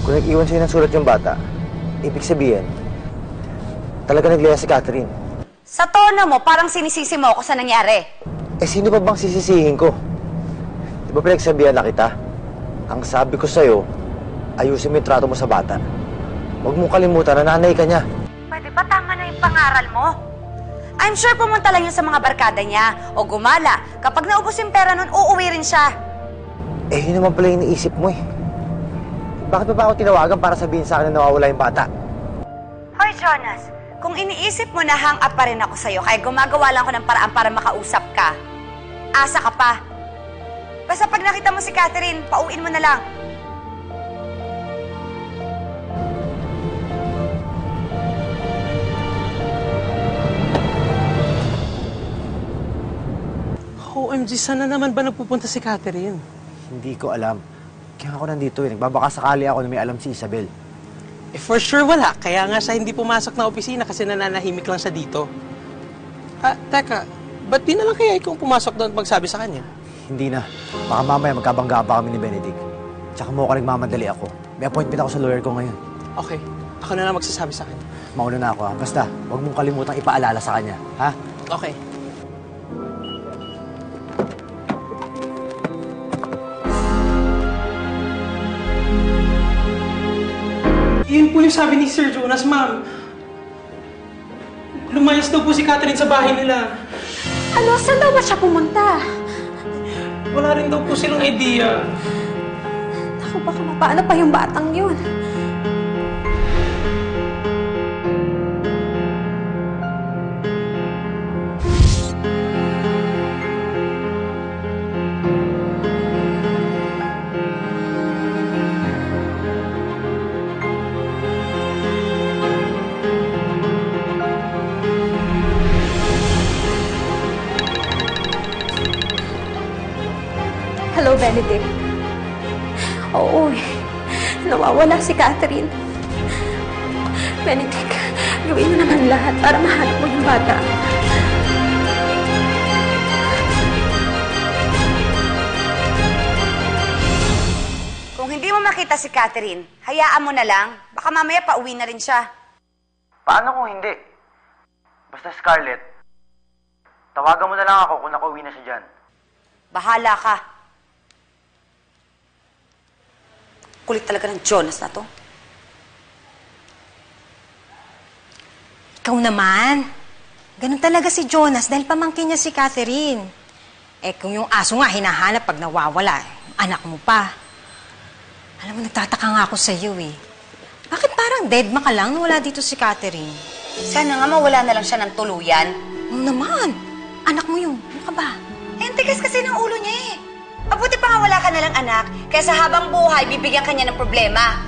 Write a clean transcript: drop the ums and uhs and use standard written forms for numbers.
Kung nag-iwan sa'yo ng sulat yung bata, ibig sabihin, talaga naglaya si Catherine. Sa tono mo, parang sinisisi mo ako sa nangyari. Eh, sino pa bang sisisihin ko? Di ba pinagsabihan na kita? Ang sabi ko sa'yo, ayusin mo yung trato mo sa bata. Huwag mong kalimutan na nanay ka niya. Pwede ba tama na yung pangaral mo? I'm sure pumunta lang yun sa mga barkada niya o gumala. Kapag naubos yung pera nun, uuwi rin siya. Eh, yun naman pala yung iniisip mo eh. Bakit ba ako tinawagan para sabihin sa akin na nawawala yung bata? Hoy, Jonas. Kung iniisip mo na hang up pa rin ako sa'yo, kaya gumagawa lang ako ng paraan para makausap ka, asa ka pa. Basta pag nakita mo si Catherine, pauwiin mo na lang. OMG, sana naman ba nagpupunta si Catherine? Hindi ko alam. Kaya ako nandito eh. Nagbabaka sakali ako na may alam si Isabel. Eh, for sure wala. Kaya nga siya hindi pumasok na opisina kasi nananahimik lang siya dito. Teka, ba't di na lang kaya ikaw pumasok doon at magsabi sa kanya? Hindi na. Baka mamaya magkabangga pa kami ni Benedict. Tsaka mo ka nagmamadali ako. May appointment ako sa lawyer ko ngayon. Okay, ako na lang magsasabi sa kanya. Mauna na ako ha. Basta, huwag mong kalimutang ipaalala sa kanya. Ha? Okay. Yun po yung sabi ni Sir Jonas, ma'am. Lumayas daw po si Catherine sa bahay nila. Ano? Saan daw ba siya pumunta? Wala rin daw po silang idea. Naku, baka mapaano pa yung batang yun. Hello, Benedict. Oo, nawawala si Catherine. Benedict, gawin mo naman lahat para mahanap mo yung bata. Kung hindi mo makita si Catherine, hayaan mo na lang. Baka mamaya pauwi na rin siya. Paano kung hindi? Basta Scarlett, tawagan mo na lang ako kung nakauwi na siya dyan. Bahala ka. Kulit talaga ng Jonas na to. Ikaw naman. Ganun talaga si Jonas dahil pamangkin niya si Catherine. Eh kung yung aso nga hinahanap pag nawawala, anak mo pa. Alam mo, nagtataka nga ako sa iyo eh. Bakit parang deadma ka lang na wala dito si Catherine? Sana nga mawala na lang siya ng tuluyan. Naman, anak mo yun. Ano ka ba? Eh, ang tigas kasi ng ulo niya eh. Mabuti pa nga wala ka na lang anak, kaysa habang buhay, bibigyan ka niya ng problema.